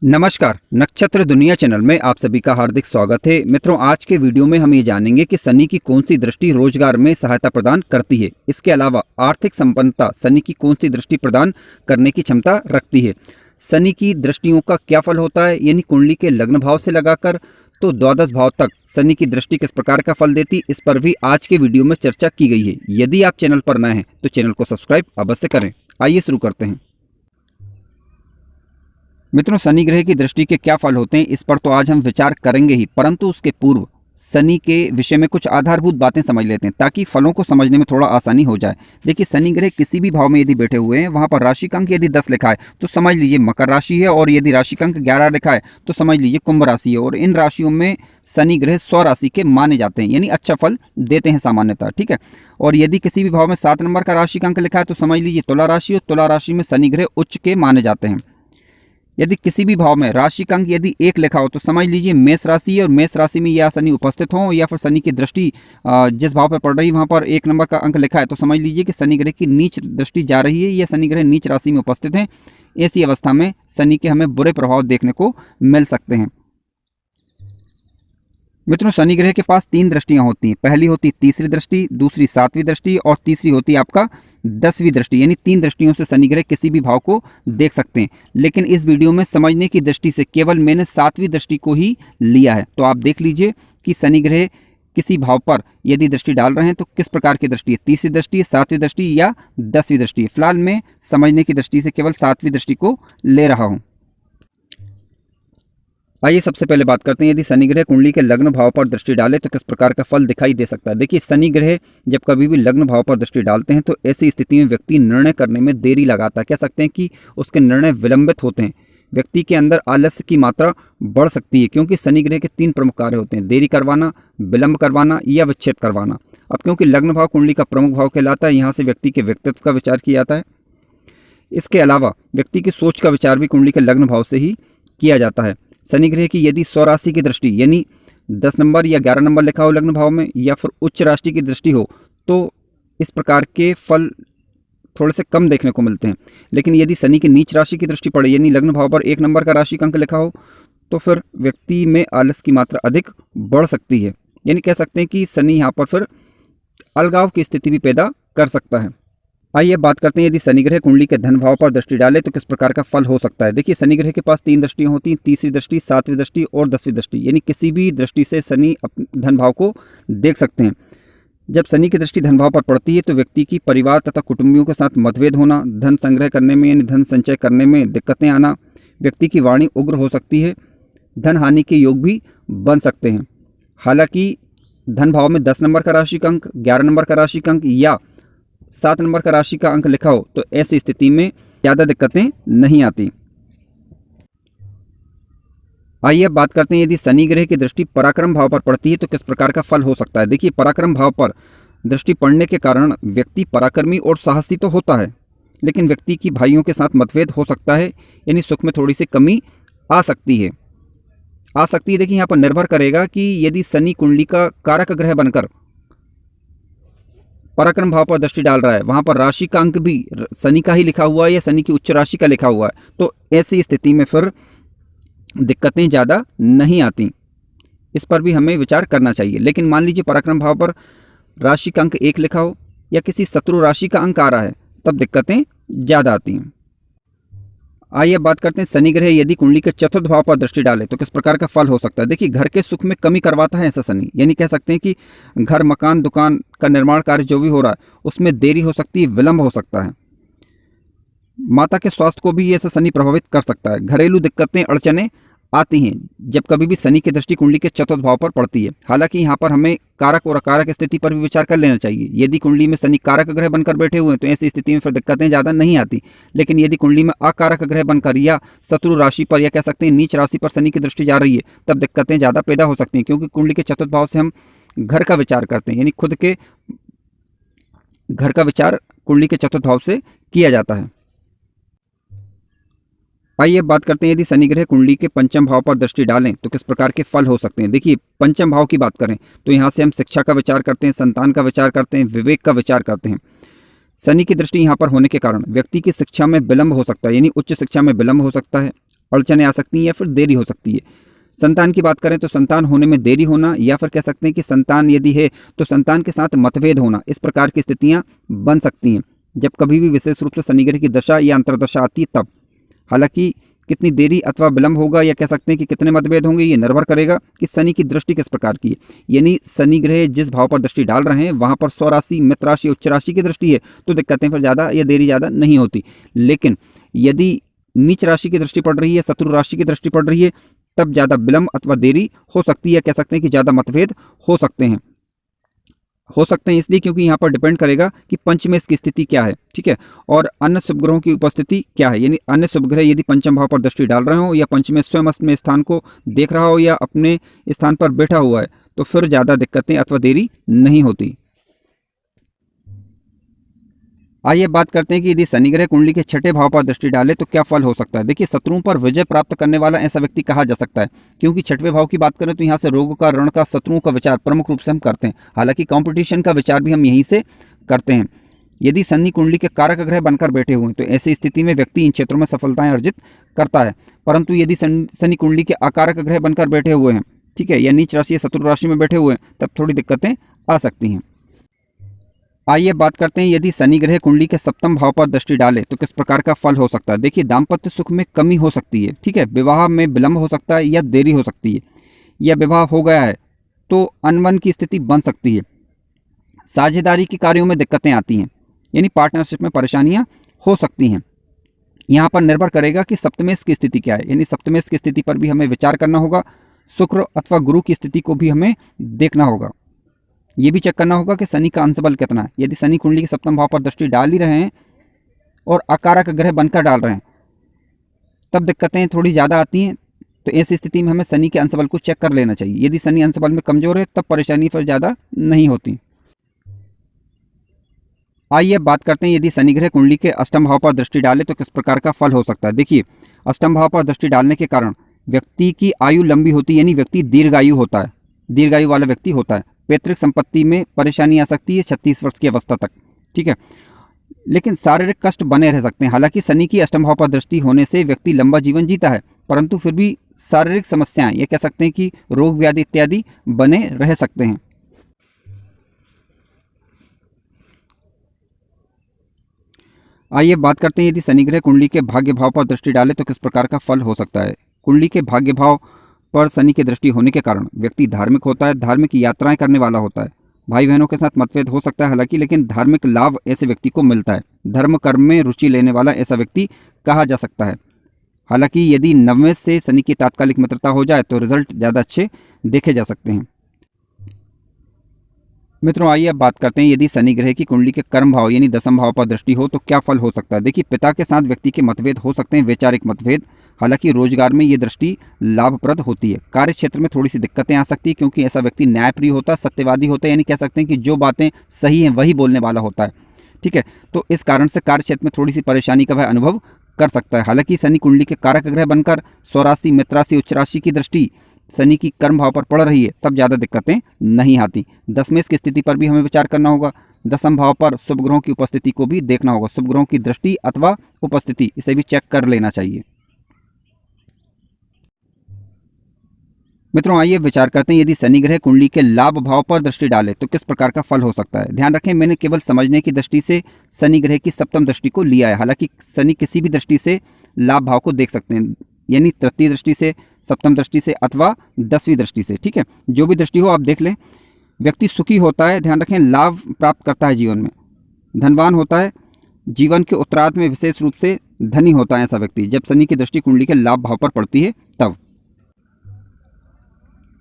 नमस्कार, नक्षत्र दुनिया चैनल में आप सभी का हार्दिक स्वागत है। मित्रों, आज के वीडियो में हम ये जानेंगे कि शनि की कौन सी दृष्टि रोजगार में सहायता प्रदान करती है। इसके अलावा आर्थिक संपन्नता शनि की कौन सी दृष्टि प्रदान करने की क्षमता रखती है। शनि की दृष्टियों का क्या फल होता है, यानी कुंडली के लग्न भाव से लगाकर तो द्वादश भाव तक शनि की दृष्टि किस प्रकार का फल देती, इस पर भी आज के वीडियो में चर्चा की गई है। यदि आप चैनल पर नए हैं तो चैनल को सब्सक्राइब अवश्य करें। आइए शुरू करते हैं। मित्रों, शनि ग्रह की दृष्टि के क्या फल होते हैं, इस पर तो आज हम विचार करेंगे ही, परंतु उसके पूर्व शनि के विषय में कुछ आधारभूत बातें समझ लेते हैं ताकि फलों को समझने में थोड़ा आसानी हो जाए। देखिए, शनि ग्रह किसी भी भाव में यदि बैठे हुए हैं, वहां पर राशि का अंक यदि 10 लिखा है तो समझ लीजिए मकर राशि है, और यदि राशि का अंक 11 लिखा है तो समझ लीजिए कुंभ राशि है। और इन राशियों में शनि ग्रह 100 राशि के माने जाते हैं, यानी अच्छा फल देते हैं सामान्यतः। ठीक है। और यदि किसी भी भाव में 7 नंबर का राशि का अंक लिखा है तो समझ लीजिए तुला राशि, और तुला राशि में शनि ग्रह उच्च के माने जाते हैं। यदि किसी भी भाव में राशि का अंक यदि 1 लिखा हो तो समझ लीजिए मेष राशि है, और मेष राशि में या शनि उपस्थित हो या फिर शनि की दृष्टि जिस भाव पर पड़ रही है वहाँ पर 1 नंबर का अंक लिखा है तो समझ लीजिए कि शनि ग्रह की नीच दृष्टि जा रही है या शनि ग्रह नीच राशि में उपस्थित है। ऐसी अवस्था में शनि के हमें बुरे प्रभाव देखने को मिल सकते हैं। मित्रों, शनि ग्रह के पास 3 दृष्टियां होती हैं। पहली होती तीसरी दृष्टि, दूसरी 7वीं दृष्टि, और तीसरी होती है आपका 10वीं दृष्टि। यानी 3 दृष्टियों से शनि ग्रह किसी भी भाव को देख सकते हैं। लेकिन इस वीडियो में समझने की दृष्टि से केवल मैंने 7वीं दृष्टि को ही लिया है। तो आप देख लीजिए कि शनि ग्रह किसी भाव पर यदि दृष्टि डाल रहे हैं तो किस प्रकार की दृष्टि है, तीसरी दृष्टि, 7वीं दृष्टि या 10वीं दृष्टि है। फिलहाल मैं समझने की दृष्टि से केवल 7वीं दृष्टि को ले रहा हूँ। आइए सबसे पहले बात करते हैं, यदि शनि ग्रह कुंडली के लग्न भाव पर दृष्टि डाले तो किस प्रकार का फल दिखाई दे सकता है। देखिए, शनि ग्रह जब कभी भी लग्न भाव पर दृष्टि डालते हैं तो ऐसी स्थिति में व्यक्ति निर्णय करने में देरी लगाता है। कह सकते हैं कि उसके निर्णय विलंबित होते हैं। व्यक्ति के अंदर आलस्य की मात्रा बढ़ सकती है, क्योंकि शनि ग्रह के 3 प्रमुख कार्य होते हैं: देरी करवाना, विलंब करवाना या विच्छेद करवाना। अब क्योंकि लग्न भाव कुंडली का प्रमुख भाव कहलाता है, यहाँ से व्यक्ति के व्यक्तित्व का विचार किया जाता है। इसके अलावा व्यक्ति की सोच का विचार भी कुंडली के लग्न भाव से ही किया जाता है। शनि ग्रह की यदि 100 राशि की दृष्टि यानी 10 नंबर या 11 नंबर लिखा हो लग्न भाव में, या फिर उच्च राशि की दृष्टि हो, तो इस प्रकार के फल थोड़े से कम देखने को मिलते हैं। लेकिन यदि शनि की नीच राशि की दृष्टि पड़े, यानी लग्न भाव पर 1 नंबर का राशि का अंक लिखा हो, तो फिर व्यक्ति में आलस की मात्रा अधिक बढ़ सकती है। यानी कह सकते हैं कि शनि यहाँ पर फिर अलगाव की स्थिति भी पैदा कर सकता है। आइए बात करते हैं, यदि शनि ग्रह कुंडली के धन भाव पर दृष्टि डाले तो किस प्रकार का फल हो सकता है। देखिए, शनि ग्रह के पास 3 दृष्टियां होती हैं: तीसरी दृष्टि, 7वीं दृष्टि और 10वीं दृष्टि। यानी किसी भी दृष्टि से शनि धन भाव को देख सकते हैं। जब शनि की दृष्टि धन भाव पर पड़ती है तो व्यक्ति की परिवार तथा कुटुंबियों के साथ मतभेद होना, धन संग्रह करने में यानी धन संचय करने में दिक्कतें आना, व्यक्ति की वाणी उग्र हो सकती है, धन हानि के योग भी बन सकते हैं। हालांकि धन भाव में 10 नंबर का राशि का अंक, 11 नंबर का राशि का अंक या 7 नंबर का राशि का अंक लिखा हो तो ऐसी स्थिति में ज़्यादा दिक्कतें नहीं आती। आइए अब बात करते हैं, यदि शनि ग्रह की दृष्टि पराक्रम भाव पर पड़ती है तो किस प्रकार का फल हो सकता है। देखिए, पराक्रम भाव पर दृष्टि पड़ने के कारण व्यक्ति पराक्रमी और साहसी तो होता है, लेकिन व्यक्ति की भाइयों के साथ मतभेद हो सकता है, यानी सुख में थोड़ी सी कमी आ सकती है। देखिए, यहाँ पर निर्भर करेगा कि यदि शनि कुंडली का कारक ग्रह बनकर पराक्रम भाव पर दृष्टि डाल रहा है, वहां पर राशि का अंक भी शनि का ही लिखा हुआ है या शनि की उच्च राशि का लिखा हुआ है, तो ऐसी स्थिति में फिर दिक्कतें ज़्यादा नहीं आती। इस पर भी हमें विचार करना चाहिए। लेकिन मान लीजिए पराक्रम भाव पर राशि का अंक 1 लिखा हो या किसी शत्रु राशि का अंक आ रहा है, तब दिक्कतें ज़्यादा आती हैं। आइए अब बात करते हैं, शनि ग्रह यदि कुंडली के चतुर्थ भाव पर दृष्टि डाले तो किस प्रकार का फल हो सकता है। देखिए, घर के सुख में कमी करवाता है ऐसा शनि, यानी कह सकते हैं कि घर, मकान, दुकान का निर्माण कार्य जो भी हो रहा है उसमें देरी हो सकती है, विलंब हो सकता है। माता के स्वास्थ्य को भी ऐसा शनि प्रभावित कर सकता है। घरेलू दिक्कतें, अड़चने आती हैं जब कभी भी शनि की दृष्टि कुंडली के चतुर्थ भाव पर पड़ती है। हालांकि यहाँ पर हमें कारक और अकारक स्थिति पर भी विचार कर लेना चाहिए। यदि कुंडली में शनि कारक ग्रह बनकर बैठे हुए हैं तो ऐसी स्थिति में फिर दिक्कतें ज़्यादा नहीं आती। लेकिन यदि कुंडली में अकारक ग्रह बनकर या शत्रु राशि पर या कह सकते हैं नीच राशि पर शनि की दृष्टि जा रही है, तब दिक्कतें ज़्यादा पैदा हो सकती हैं, क्योंकि कुंडली के चतुर्थ भाव से हम घर का विचार करते हैं, यानी खुद के घर का विचार कुंडली के चतुर्थ भाव से किया जाता है। आइए बात करते हैं, यदि शनि ग्रह कुंडली के पंचम भाव पर दृष्टि डालें तो किस प्रकार के फल हो सकते हैं। देखिए, पंचम भाव की बात करें तो यहाँ से हम शिक्षा का विचार करते हैं, संतान का विचार करते हैं, विवेक का विचार करते हैं। शनि की दृष्टि यहाँ पर होने के कारण व्यक्ति की शिक्षा में विलंब हो सकता है, यानी उच्च शिक्षा में विलंब हो सकता है। अड़चने आ सकती हैं या फिर देरी हो सकती है। संतान की बात करें तो संतान होने में देरी होना, या फिर कह सकते हैं कि संतान यदि है तो संतान के साथ मतभेद होना, इस प्रकार की स्थितियां बन सकती हैं जब कभी भी विशेष रूप से शनि ग्रह की दशा या अंतर्दशा आती है तब। हालांकि कितनी देरी अथवा विलंब होगा या कह सकते हैं कि कितने मतभेद होंगे, ये निर्भर करेगा कि शनि की दृष्टि किस प्रकार की है। यानी शनि ग्रह जिस भाव पर दृष्टि डाल रहे हैं वहां पर स्वराशि, मित्र राशि, उच्च राशि की दृष्टि है तो दिक्कतें फिर ज़्यादा या देरी ज़्यादा नहीं होती। लेकिन यदि नीच राशि की दृष्टि पड़ रही है, शत्रु राशि की दृष्टि पड़ रही है, तब ज़्यादा विलंब अथवा देरी हो सकती है। कह सकते हैं कि ज़्यादा मतभेद हो सकते हैं इसलिए क्योंकि यहाँ पर डिपेंड करेगा कि पंचमेश की स्थिति क्या है, ठीक है, और अन्य शुभ ग्रहों की उपस्थिति क्या है। यानी अन्य शुभ ग्रह यदि पंचम भाव पर दृष्टि डाल रहे हो या पंचमेश स्वयं में स्थान को देख रहा हो या अपने स्थान पर बैठा हुआ है तो फिर ज़्यादा दिक्कतें अथवा देरी नहीं होती। आइए बात करते हैं कि यदि शनि ग्रह कुंडली के छठे भाव पर दृष्टि डाले तो क्या फल हो सकता है। देखिए, शत्रुओं पर विजय प्राप्त करने वाला ऐसा व्यक्ति कहा जा सकता है, क्योंकि छठवें भाव की बात करें तो यहाँ से रोग का, ऋण का, शत्रुओं का विचार प्रमुख रूप से हम करते हैं। हालांकि कंपटीशन का विचार भी हम यहीं से करते हैं। यदि शनि कुंडली के कारक ग्रह बनकर बैठे हुए हैं तो ऐसी स्थिति में व्यक्ति इन क्षेत्रों में सफलताएं अर्जित करता है। परंतु यदि शनि कुंडली के अकारक ग्रह बनकर बैठे हुए हैं, ठीक है, या नीच राशि या शत्रु राशि में बैठे हुए हैं, तब थोड़ी दिक्कतें आ सकती हैं। आइए बात करते हैं यदि शनि ग्रह कुंडली के सप्तम भाव पर दृष्टि डाले तो किस प्रकार का फल हो सकता है। देखिए, दाम्पत्य सुख में कमी हो सकती है, ठीक है, विवाह में विलंब हो सकता है या देरी हो सकती है, या विवाह हो गया है तो अनबन की स्थिति बन सकती है। साझेदारी के कार्यों में दिक्कतें आती हैं, यानी पार्टनरशिप में परेशानियां हो सकती हैं। यहाँ पर निर्भर करेगा कि सप्तमेश की स्थिति क्या है, यानी सप्तमेश की स्थिति पर भी हमें विचार करना होगा। शुक्र अथवा गुरु की स्थिति को भी हमें देखना होगा। ये भी चेक करना होगा कि शनि का अंश बल कितना है। यदि शनि कुंडली के सप्तम भाव पर दृष्टि डाल ही रहे हैं और अकारक ग्रह बनकर डाल रहे हैं तब दिक्कतें थोड़ी ज़्यादा आती हैं। तो ऐसी स्थिति में हमें शनि के अंश बल को चेक कर लेना चाहिए। यदि शनि अंश बल में कमजोर है तब परेशानी फिर ज़्यादा नहीं होती। आइए बात करते हैं यदि शनि ग्रह कुंडली के अष्टम भाव पर दृष्टि डाले तो किस प्रकार का फल हो सकता है। देखिए, अष्टम भाव पर दृष्टि डालने के कारण व्यक्ति की आयु लंबी होती है, यानी व्यक्ति दीर्घायु होता है, दीर्घायु वाला व्यक्ति होता है। पैतृक संपत्ति में परेशानी आ सकती है 36 वर्ष की अवस्था तक, ठीक है, लेकिन शारीरिक कष्ट बने रह सकते हैं। हालांकि शनि की अष्टम भाव पर दृष्टि होने से व्यक्ति लंबा जीवन जीता है, परंतु फिर भी शारीरिक समस्याएं, ये कह सकते हैं कि रोग व्याधि इत्यादि बने रह सकते हैं। आइए बात करते हैं यदि शनि ग्रह कुंडली के भाग्य भाव पर दृष्टि डाले तो किस प्रकार का फल हो सकता है। कुंडली के भाग्य भाव पर शनि की दृष्टि होने के कारण व्यक्ति धार्मिक होता है, धार्मिक यात्राएं करने वाला होता है। भाई बहनों के साथ मतभेद हो सकता है हालांकि, लेकिन धार्मिक लाभ ऐसे व्यक्ति को मिलता है। धर्म कर्म में रुचि लेने वाला ऐसा व्यक्ति कहा जा सकता है। हालांकि यदि नवमेश से शनि की तात्कालिक मित्रता हो जाए तो रिजल्ट ज़्यादा अच्छे देखे जा सकते हैं। मित्रों, आइए अब बात करते हैं यदि शनि ग्रह की कुंडली के कर्म भाव यानी दसम भाव पर दृष्टि हो तो क्या फल हो सकता है। देखिए, पिता के साथ व्यक्ति के मतभेद हो सकते हैं, वैचारिक मतभेद। हालांकि रोजगार में ये दृष्टि लाभप्रद होती है। कार्य क्षेत्र में थोड़ी सी दिक्कतें आ सकती है क्योंकि ऐसा व्यक्ति न्यायप्रिय होता है, सत्यवादी होता है, यानी कह सकते हैं कि जो बातें सही हैं वही बोलने वाला होता है, ठीक है। तो इस कारण से कार्य क्षेत्र में थोड़ी सी परेशानी का वह अनुभव कर सकता है। हालांकि शनि कुंडली के कारक ग्रह बनकर स्वराशि, मित्र राशि, उच्च राशि की दृष्टि शनि की कर्म भाव पर पड़ रही है तब ज़्यादा दिक्कतें नहीं आती। दशमेश की स्थिति पर भी हमें विचार करना होगा। दसम भाव पर शुभ ग्रहों की उपस्थिति को भी देखना होगा। शुभ ग्रहों की दृष्टि अथवा उपस्थिति, इसे भी चेक कर लेना चाहिए। मित्रों, आइए विचार करते हैं यदि शनि ग्रह कुंडली के लाभ भाव पर दृष्टि डाले तो किस प्रकार का फल हो सकता है। ध्यान रखें, मैंने केवल समझने की दृष्टि से शनि ग्रह की सप्तम दृष्टि को लिया है। हालांकि शनि किसी भी दृष्टि से लाभ भाव को देख सकते हैं, यानी तृतीय दृष्टि से, सप्तम दृष्टि से अथवा 10वीं दृष्टि से, ठीक है, जो भी दृष्टि हो आप देख लें। व्यक्ति सुखी होता है, ध्यान रखें, लाभ प्राप्त करता है जीवन में, धनवान होता है, जीवन के उत्तरार्ध में विशेष रूप से धनी होता है ऐसा व्यक्ति जब शनि की दृष्टि कुंडली के लाभ भाव पर पड़ती है तब।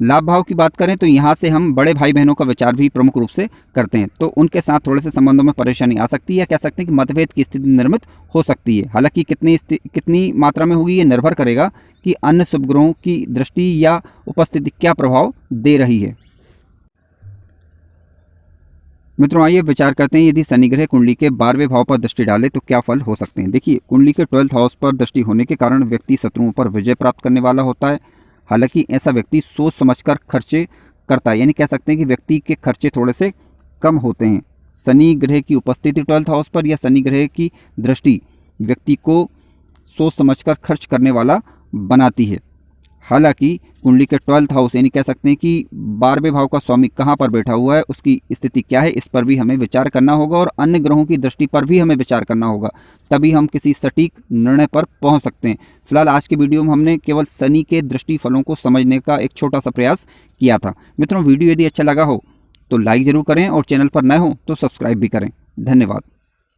लाभ भाव की बात करें तो यहाँ से हम बड़े भाई बहनों का विचार भी प्रमुख रूप से करते हैं, तो उनके साथ थोड़े से संबंधों में परेशानी आ सकती है, या कह सकते हैं कि मतभेद की स्थिति निर्मित हो सकती है। हालांकि कितनी मात्रा में होगी ये निर्भर करेगा कि अन्य शुभ ग्रहों की दृष्टि या उपस्थिति क्या प्रभाव दे रही है। मित्रों, आइए विचार करते हैं यदि शनि ग्रह कुंडली के 12वें भाव पर दृष्टि डाले तो क्या फल हो सकते हैं। देखिए, कुंडली के 12th हाउस पर दृष्टि होने के कारण व्यक्ति शत्रुओं पर विजय प्राप्त करने वाला होता है। हालांकि ऐसा व्यक्ति सोच समझकर खर्चे करता है, यानी कह सकते हैं कि व्यक्ति के खर्चे थोड़े से कम होते हैं। शनि ग्रह की उपस्थिति 12th हाउस पर या शनि ग्रह की दृष्टि व्यक्ति को सोच समझकर खर्च करने वाला बनाती है। हालांकि कुंडली के 12th हाउस यानी कह सकते हैं कि 12वें भाव का स्वामी कहाँ पर बैठा हुआ है, उसकी स्थिति क्या है, इस पर भी हमें विचार करना होगा और अन्य ग्रहों की दृष्टि पर भी हमें विचार करना होगा, तभी हम किसी सटीक निर्णय पर पहुंच सकते हैं। फिलहाल आज की वीडियो में हमने केवल शनि के दृष्टि फलों को समझने का एक छोटा सा प्रयास किया था। मित्रों, वीडियो यदि अच्छा लगा हो तो लाइक ज़रूर करें और चैनल पर नए हो तो सब्सक्राइब भी करें। धन्यवाद।